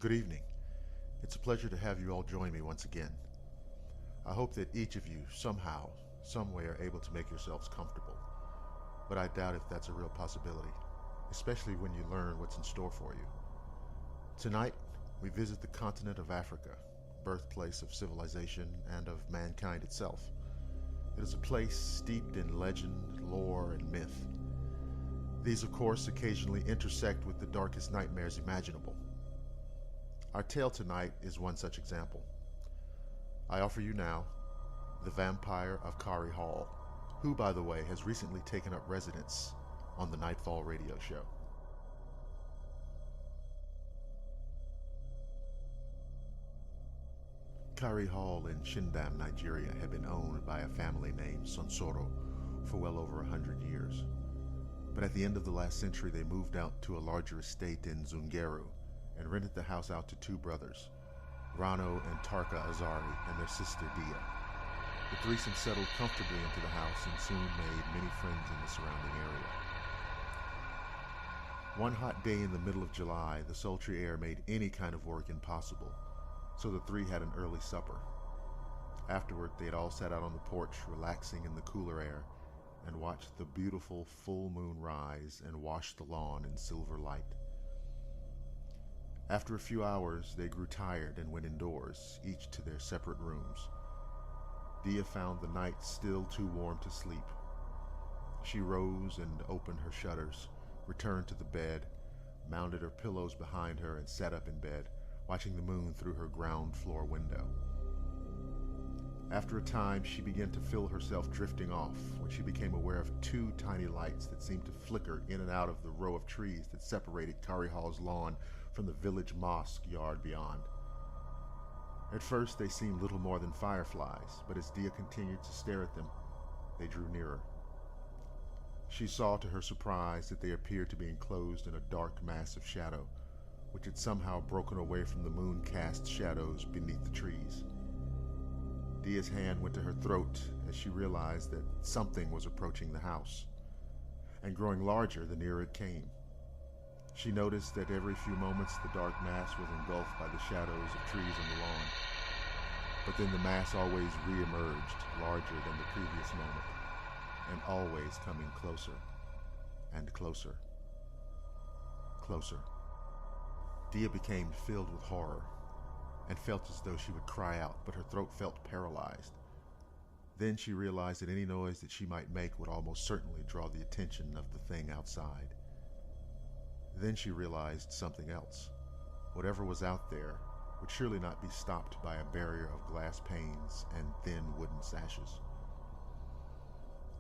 Good evening. It's a pleasure to have you all join me once again. I hope that each of you somehow, someway are able to make yourselves comfortable, but I doubt if that's a real possibility, especially when you learn what's in store for you. Tonight, we visit the continent of Africa, birthplace of civilization and of mankind itself. It is a place steeped in legend, lore, and myth. These, of course, occasionally intersect with the darkest nightmares imaginable. Our tale tonight is one such example. I offer you now the vampire of Kari Hall, who, by the way, has recently taken up residence on the Nightfall radio show. Kari Hall in Shindam, Nigeria, had been owned by a family named Sonsoro for well over 100 years. But at the end of the last century, they moved out to a larger estate in Zungeru and rented the house out to two brothers, Rano and Tarka Azari, and their sister Dia. The threesome settled comfortably into the house and soon made many friends in the surrounding area. One hot day in the middle of July, the sultry air made any kind of work impossible, so the three had an early supper. Afterward, they had all sat out on the porch, relaxing in the cooler air, and watched the beautiful full moon rise and wash the lawn in silver light. After a few hours, they grew tired and went indoors, each to their separate rooms. Dia found the night still too warm to sleep. She rose and opened her shutters, returned to the bed, mounted her pillows behind her, and sat up in bed, watching the moon through her ground floor window. After a time, she began to feel herself drifting off when she became aware of two tiny lights that seemed to flicker in and out of the row of trees that separated Kari Hall's lawn from the village mosque yard beyond. At first, they seemed little more than fireflies, but as Dia continued to stare at them, they drew nearer. She saw to her surprise that they appeared to be enclosed in a dark mass of shadow, which had somehow broken away from the moon-cast shadows beneath the trees. Dia's hand went to her throat as she realized that something was approaching the house, and growing larger the nearer it came. She noticed that every few moments the dark mass was engulfed by the shadows of trees on the lawn, but then the mass always re-emerged, larger than the previous moment, and always coming closer and closer. Closer. Dia became filled with horror and felt as though she would cry out, but her throat felt paralyzed. Then she realized that any noise that she might make would almost certainly draw the attention of the thing outside. Then she realized something else. Whatever was out there would surely not be stopped by a barrier of glass panes and thin wooden sashes.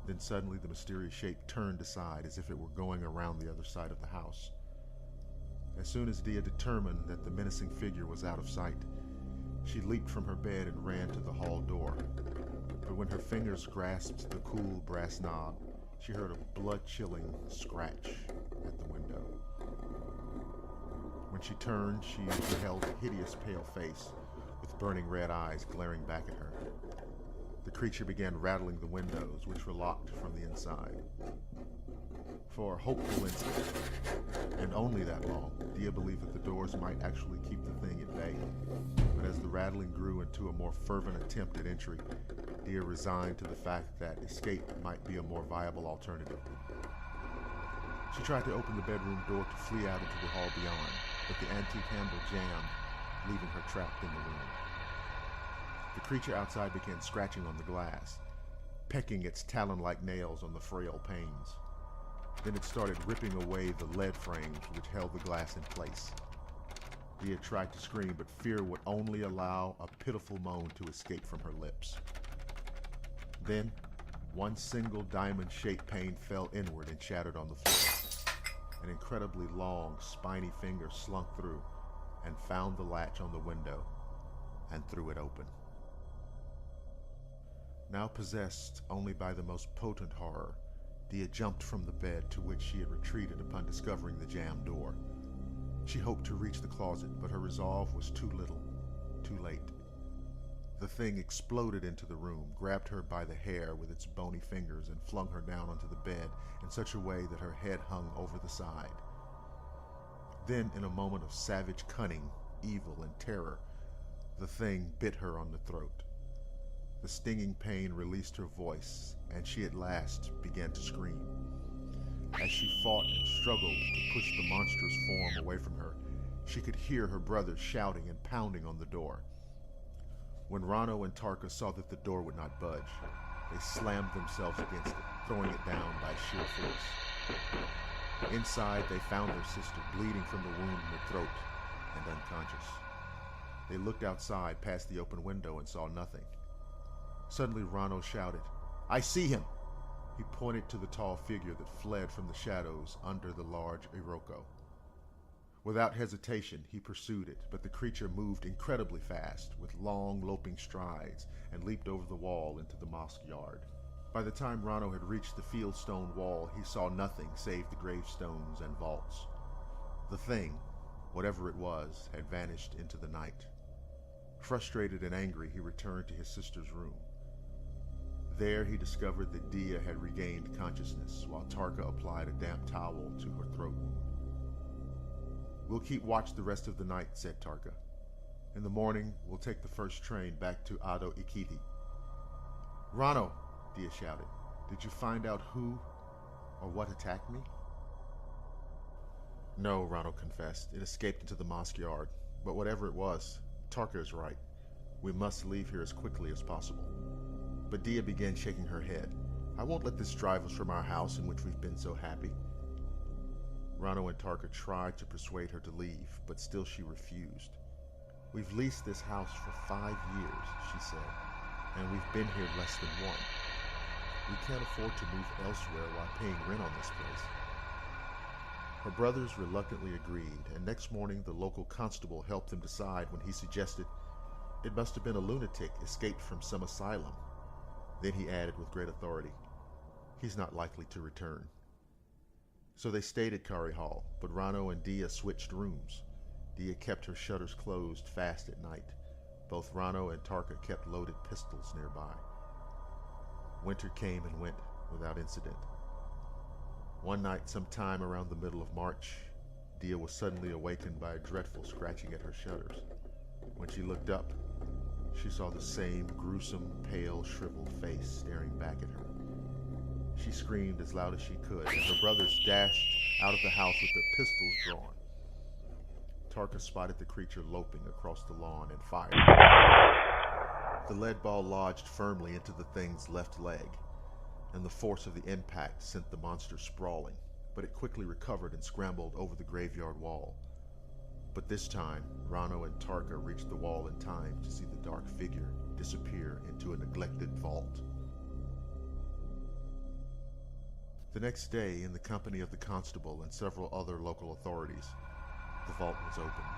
Then suddenly the mysterious shape turned aside as if it were going around the other side of the house. As soon as Dia determined that the menacing figure was out of sight, she leaped from her bed and ran to the hall door. But when her fingers grasped the cool brass knob, she heard a blood-chilling scratch at the window. When she turned, she beheld a hideous pale face with burning red eyes glaring back at her. The creature began rattling the windows, which were locked from the inside. For a hopeful instant, and only that long, Dia believed that the doors might actually keep the thing at bay. But as the rattling grew into a more fervent attempt at entry, Dia resigned to the fact that escape might be a more viable alternative. She tried to open the bedroom door to flee out into the hall beyond, but the antique handle jammed, leaving her trapped in the room. The creature outside began scratching on the glass, pecking its talon-like nails on the frail panes. Then it started ripping away the lead frames which held the glass in place. Dia tried to scream, but fear would only allow a pitiful moan to escape from her lips. Then, one single diamond-shaped pane fell inward and shattered on the floor. An incredibly long, spiny finger slunk through and found the latch on the window and threw it open. Now possessed only by the most potent horror, Dia jumped from the bed to which she had retreated upon discovering the jammed door. She hoped to reach the closet, but her resolve was too little, too late. The thing exploded into the room, grabbed her by the hair with its bony fingers, and flung her down onto the bed in such a way that her head hung over the side. Then, in a moment of savage cunning, evil and terror, the thing bit her on the throat. The stinging pain released her voice, and she at last began to scream. As she fought and struggled to push the monstrous form away from her, she could hear her brothers shouting and pounding on the door. When Rano and Tarka saw that the door would not budge, they slammed themselves against it, throwing it down by sheer force. Inside, they found their sister bleeding from the wound in her throat and unconscious. They looked outside past the open window and saw nothing. Suddenly, Rano shouted, "I see him!" He pointed to the tall figure that fled from the shadows under the large Iroko. Without hesitation, he pursued it, but the creature moved incredibly fast, with long, loping strides, and leaped over the wall into the mosque yard. By the time Rano had reached the fieldstone wall, he saw nothing save the gravestones and vaults. The thing, whatever it was, had vanished into the night. Frustrated and angry, he returned to his sister's room. There he discovered that Dia had regained consciousness, while Tarka applied a damp towel to her throat wound. "We'll keep watch the rest of the night," said Tarka. "In the morning, we'll take the first train back to Ado Ikiti." "Rano," Dia shouted, "did you find out who or what attacked me?" "No," Rano confessed. "It escaped into the mosque yard. But whatever it was, Tarka is right. We must leave here as quickly as possible." But Dia began shaking her head. "I won't let this drive us from our house in which we've been so happy." Rano and Tarka tried to persuade her to leave, but still she refused. "We've leased this house for 5 years," she said, "and we've been here less than 1. We can't afford to move elsewhere while paying rent on this place." Her brothers reluctantly agreed, and next morning the local constable helped them decide when he suggested it must have been a lunatic escaped from some asylum. Then he added with great authority, "He's not likely to return." So they stayed at Kari Hall, but Rano and Dia switched rooms. Dia kept her shutters closed fast at night. Both Rano and Tarka kept loaded pistols nearby. Winter came and went without incident. One night, sometime around the middle of March, Dia was suddenly awakened by a dreadful scratching at her shutters. When she looked up, she saw the same gruesome, pale, shriveled face staring back at her. She screamed as loud as she could, and her brothers dashed out of the house with their pistols drawn. Tarka spotted the creature loping across the lawn and fired. The lead ball lodged firmly into the thing's left leg, and the force of the impact sent the monster sprawling, but it quickly recovered and scrambled over the graveyard wall. But this time, Rano and Tarka reached the wall in time to see the dark figure disappear into a neglected vault. The next day, in the company of the constable and several other local authorities, the vault was opened.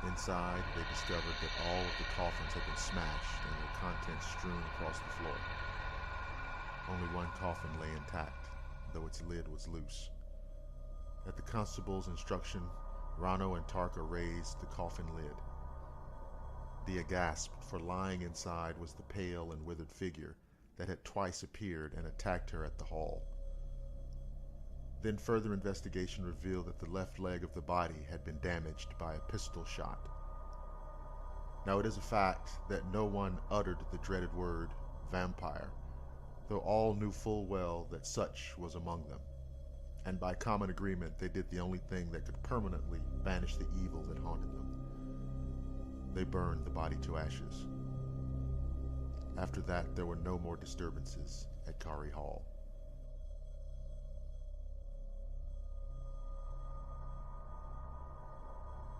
Inside, they discovered that all of the coffins had been smashed and their contents strewn across the floor. Only one coffin lay intact, though its lid was loose. At the constable's instruction, Rano and Tarka raised the coffin lid. Dia gasped, for lying inside was the pale and withered figure that had twice appeared and attacked her at the hall. Then further investigation revealed that the left leg of the body had been damaged by a pistol shot. Now it is a fact that no one uttered the dreaded word vampire, though all knew full well that such was among them, and by common agreement they did the only thing that could permanently banish the evil that haunted them. They burned the body to ashes. After that, there were no more disturbances at Kari Hall.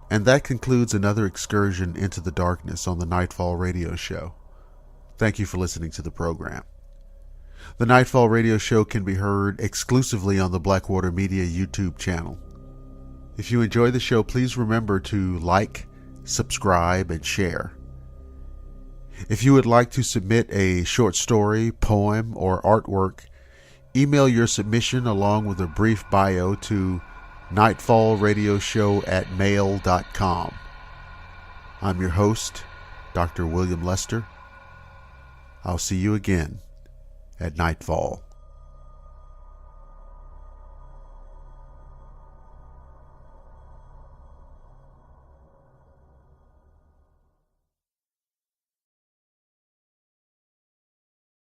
And that concludes another excursion into the darkness on the Nightfall radio show. Thank you for listening to the program. The Nightfall radio show can be heard exclusively on the Blackwater Media YouTube channel. If you enjoy the show, please remember to like, subscribe, and share. If you would like to submit a short story, poem, or artwork, email your submission along with a brief bio to nightfallradioshow@mail.com. I'm your host, Dr. William Lester. I'll see you again at Nightfall.